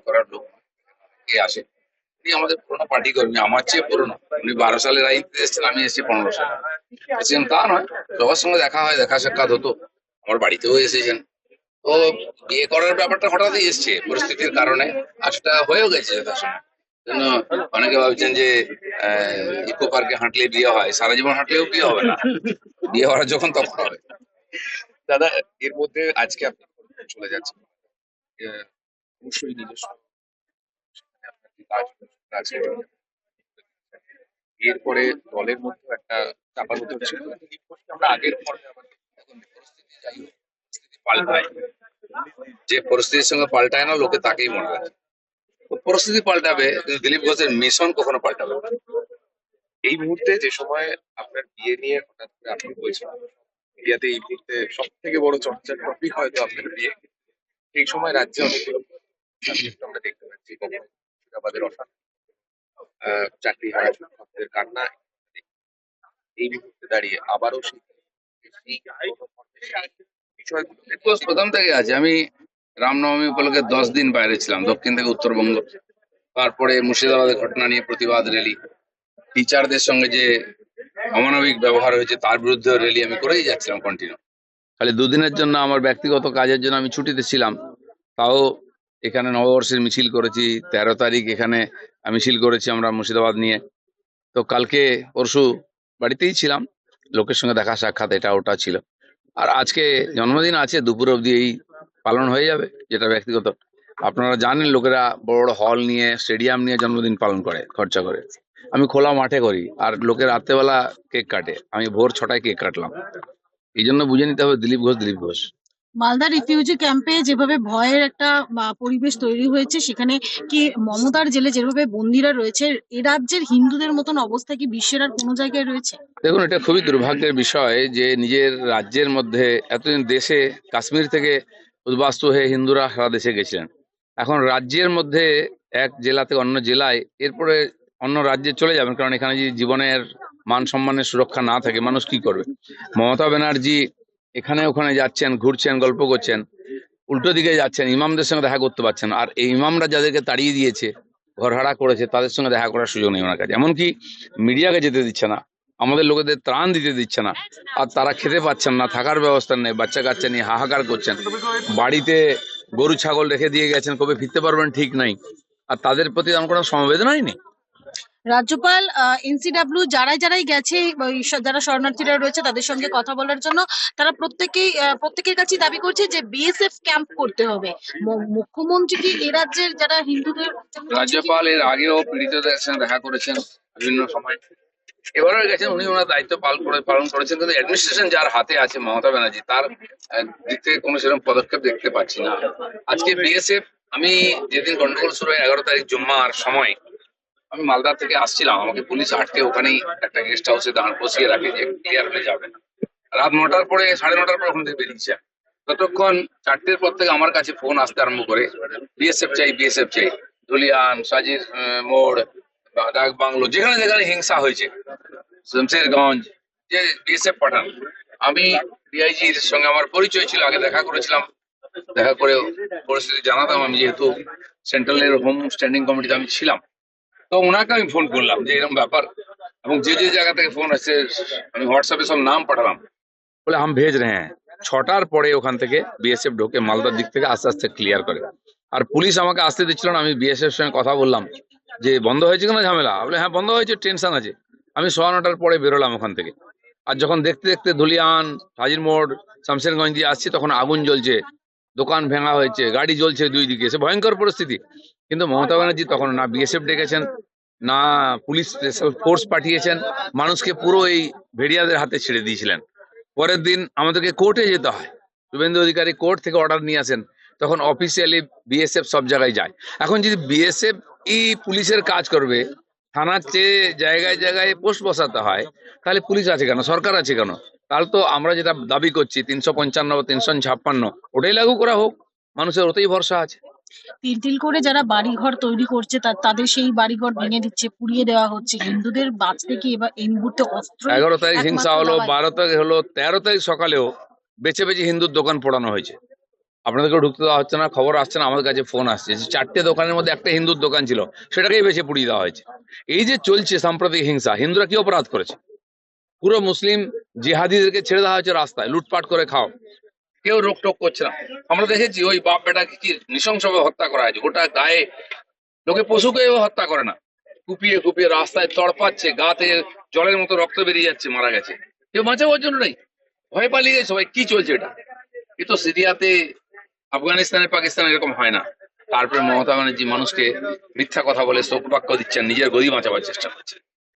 করার লোক কে আসে। উনি আমাদের পুরোনো পার্টি কর্মী, আমার চেয়ে পুরোনো। উনি 12 সালে রাজনীতিতে এসেছেন, আমি এসেছি 15 সালে। এসেছেন তা নয়, সবার সঙ্গে দেখা হয়, দেখা সাক্ষাৎ হতো, আমার বাড়িতেও এসেছেন। তো বিয়ে করার ব্যাপারটা হঠাৎই এসছে পরিস্থিতির কারণে, আর সেটা হয়েও গেছে যথাসময়। জন্য অনেকে ভাবছেন যে ইকো পার্কে হাঁটলে বিয়ে হয়, সারা জীবন হাঁটলেও বিয়ে হবে না, বিয়ে হওয়ার যখন তখন হবে। দাদা, এর মধ্যে আজকে আপনি চলে যাচ্ছেন, অবশ্যই নিজস্ব আপনার যে কাজ আছে, এরপরে দলের মধ্যে একটা চাপানুতর ছিল। আমরা আগের পর্বে আবার এখন পরিস্থিতি যাই হোক, পরিস্থিতি পাল্টায়, যে পরিস্থিতির সঙ্গে পাল্টায় না লোকে তাকেই মনে রাখে। তো পরিস্থিতি পাল্টাবে, কিন্তু দিলীপ ঘোষের মিশন কখনো পাল্টাবে না। এই মুহূর্তে যে সময় আপনার বিয়ে নিয়ে হঠাৎ করে আপনি বলছেন, মিডিয়াতে এই মুহূর্তে সব থেকে বড় চর্চার টপিক হয়তো আপনার বিয়ে, এই সময় রাজ্যে অনেকগুলো subject আমরা দেখতে পাচ্ছি, কখনো মুর্শিদাবাদের অশান্তি, চাকরি হারা ছাত্রদের কান্না, এই মুহূর্তে দাঁড়িয়ে আবারও সেই বিষয়গুলো দিলীপ ঘোষ প্রথম থেকে আছে। আমি রামনবমী উপলক্ষে 10 দিন বাইরে ছিলাম, দক্ষিণ থেকে উত্তরবঙ্গ। তারপরে মুর্শিদাবাদের ঘটনা নিয়ে প্রতিবাদ র্যালি, টিচারদের সঙ্গে যে অমানবিক ব্যবহার হয়েছে তার বিরুদ্ধে র্যালি আমি করেই যাচ্ছিলাম কন্টিনিউ। খালি দুদিনের জন্য আমার ব্যক্তিগত কাজের জন্য আমি ছুটিতে ছিলাম, তাও এখানে নববর্ষের মিছিল করেছি। 13 তারিখ এখানে মিছিল করেছি আমরা মুর্শিদাবাদ নিয়ে। তো কালকে পরশু বাড়িতেই ছিলাম, লোকের সঙ্গে দেখা সাক্ষাৎ এটা ওটা ছিল। আর আজকে জন্মদিন আছে, দুপুর অবধি এই পালন হয়ে যাবে, যেটা ব্যক্তিগত। আপনারা জানেন লোকেরা বড় বড় হল নিয়ে, স্টেডিয়াম নিয়ে জন্মদিন পালন করে, খরচা করে। আমি খোলা মাঠে করি, আর লোকের রাত্রেবেলা কেক কাটে, আমি ভোর 6টায় কেক কাটলাম। এই জন্য বুঝে নিতে হবে দিলীপ ঘোষ দিলীপ ঘোষ। মালদা রিফিউজি ক্যাম্পে যেভাবে ভয়ের একটা পরিবেশ তৈরি হয়েছে, সেখানে কি মমতার জেলে যেভাবে বন্দীরা রয়েছে, এ রাজ্যের হিন্দুদের মতন অবস্থা কি বিশ্বের আর কোনো জায়গায় রয়েছে? দেখুন, এটা খুবই দুর্ভাগ্যের বিষয় যে নিজের রাজ্যের মধ্যে এতদিন দেশে কাশ্মীর থেকে উদ্বাস্তু হয়ে হিন্দুরা সারা দেশে গেছিলেন, এখন রাজ্যের মধ্যে এক জেলা থেকে অন্য জেলায়, এরপরে অন্য রাজ্যে চলে যাবেন। কারণ এখানে যদি জীবনের মান সম্মানের সুরক্ষা না থাকে, মানুষ কি করবে? মমতা ব্যানার্জি এখানে ওখানে যাচ্ছেন, ঘুরছেন, গল্প করছেন, উল্টো দিকে যাচ্ছেন, ইমামদের সঙ্গে দেখা করতে পারছেন। আর এই ইমামরা যাদেরকে তাড়িয়ে দিয়েছে, ঘরহারা করেছে, তাদের সঙ্গে দেখা করার সুযোগ নেই ওনার কাছে। এমনকি মিডিয়াকে যেতে দিচ্ছে না, আমাদের লোকেদের ত্রাণ দিতে দিচ্ছে না। আর তারা খেতে পাচ্ছেন না, থাকার ব্যবস্থা নেই, বাচ্চা কাচ্চা নিয়ে হাহাকার করছেন। বাড়িতে গরু ছাগল রেখে দিয়ে গেছেন, কবে ফিরতে পারবেন ঠিক নাই। আর তাদের প্রতি আমার কোনো সমবেদনাই নেই। রাজ্যপাল এনসিডব্লিউ যারাই গেছে, যারা শরণার্থীরা রয়েছে তাদের সঙ্গে কথা বলার জন্য, তারা প্রত্যেকের কাছে দাবি করছে যে বিএসএফ ক্যাম্প করতে হবে। মুখ্যমন্ত্রী কি এ রাজ্যের যারা হিন্দুদের, রাজ্যপাল এর আগেও পীড়িতদের সঙ্গে দেখা করেছেন বিভিন্ন সময়, এবারও গেছেন, উনি ওনার দায়িত্ব পালন করেছেন। কিন্তু অ্যাডমিনিস্ট্রেশন যার হাতে আছে, মমতা ব্যানার্জি, তার দিক থেকে কোনো সেরকম পদক্ষেপ দেখতে পাচ্ছি না। আজকে বিএসএফ, আমি যেদিন গন্ডগোল শুরু হয় 11 তারিখ জুম্মার সময়, আমি মালদা থেকে আসছিলাম, আমাকে পুলিশ আটকে ওখানেই একটা গেস্ট হাউসে বসিয়ে রাখে যে ক্লিয়ার হয়ে যাবে না। রাত 9টার পরে, 9:30 পর ওখান থেকে বেরিয়েছে। ততক্ষণ 4টের পর থেকে আমার কাছে ফোন আসতে আরম্ভ করে, বিএসএফ চাই, বিএসএফ চাই। ধুলিয়ান, সাজির মোড়, ডাক বাংলো, যেখানে যেখানে হিংসা হয়েছে, শমশেরগঞ্জ, যে বিএসএফ পাঠান। আমি ডিআইজির সঙ্গে আমার পরিচয় ছিল, আগে দেখা করেছিলাম, দেখা করে পরিস্থিতি জানাতাম আমি, যেহেতু সেন্ট্রালের হোম স্ট্যান্ডিং কমিটিতে আমি ছিলাম। তো ওনাকে আমি ফোন করলাম যে এরকম ব্যাপার, এবং যে যে জায়গা থেকে ফোন আসছে আমি হোয়াটসঅ্যাপে সব নাম পাঠালাম, বলে হাম ভেজ রে হ্যাঁ। 6টার পরে ওখান থেকে বিএসএফ ঢোকে, মালদার দিক থেকে আস্তে আস্তে ক্লিয়ার করে। আর পুলিশ আমাকে আসতে দিচ্ছিল না। আমি বিএসএফ সঙ্গে কথা বললাম যে বন্ধ হয়েছে কিনা ঝামেলা, বলে হ্যাঁ বন্ধ হয়েছে, টেনশন আছে। আমি 9:15 পরে বেরোলাম ওখান থেকে। আর যখন দেখতে দেখতে ধুলিয়ান, হাজির মোড়, শামশেরগঞ্জ দিয়ে আসছি, তখন আগুন জ্বলছে, দোকান ভেঙা হয়েছে, গাড়ি জ্বলছে দুই দিকে, সে ভয়ঙ্কর পরিস্থিতি। কিন্তু মমতা ব্যানার্জি তখন না বিএসএফ ডেকেছেন, না পুলিশ স্পেশাল ফোর্স পাঠিয়েছেন, মানুষকে পুরো এই ভেড়িয়াদের হাতে ছেড়ে দিয়েছিলেন। পরের দিন আমাদেরকে কোর্টে যেতে হয়, শুভেন্দু অধিকারী কোর্ট থেকে অর্ডার নিয়ে আসেন, তখন অফিসিয়ালি বিএসএফ সব জায়গায় যায়। এখন যদি বিএসএফ পুলিশের কাজ করবে, থানার চেয়ে জায়গায় জায়গায় পোস্ট বসাতে হয়, তাহলে পুলিশ আছে কেন, সরকার আছে কেন? তাহলে তো আমরা যেটা দাবি করছি 355 356, ওটাই লাগু করা হোক, মানুষের ওতেই ভরসা আছে। তিল করে যারা বাড়িঘর তৈরি করছে, তাদের সেই বাড়িঘর ভেঙে দিচ্ছে, পুড়িয়ে দেওয়া হচ্ছে। হিন্দুদের বাঁচতে কি এবার এই মুহূর্তে অস্ত্র 11 তারিখ হিংসা হলো, 12 তারিখ হলো, 13 তারিখ সকালেও বেছে বেছে হিন্দুর দোকান পোড়ানো হয়েছে। আপনাদেরকেও ঢুকতে দেওয়া হচ্ছে না, খবর আসছে না, আমাদের কাছে ফোন আসছে যে 4টে দোকানের মধ্যে একটা হিন্দুর দোকান ছিল, সেটাকেই বেছে পুড়িয়ে দেওয়া হয়েছে। এই যে চলছে সাম্প্রতিক হিংসা, হিন্দুরা কি অপরাধ করেছে? পুরো মুসলিম জিহাদিদেরকে ছেড়ে দেওয়া হয়েছে রাস্তায়, লুটপাট করে খাও, কেউ রোকটোক করছে না। আমরা দেখেছি ওই বাপ বেটাকে কি নৃশংসভাবে হত্যা করা হয়েছে, গোটা গায়ে, লোকে পশুকে হত্যা করে না, কুপিয়ে কুপিয়ে রাস্তায় তড়পাচ্ছে, গাতে জলের মতো রক্ত বেরিয়ে যাচ্ছে, মারা গেছে, কেউ বাঁচাবার জন্য নেই, ভয় পালিয়ে গেছে সবাই। কি চলছে এটা? এ তো সিরিয়াতে, আফগানিস্তানে, পাকিস্তানে এরকম হয় না। তারপরে মমতা ব্যানার্জি মানুষকে মিথ্যা কথা বলে শোক বাক্য দিচ্ছেন, নিজের গদি বাঁচাবার চেষ্টা করছেন।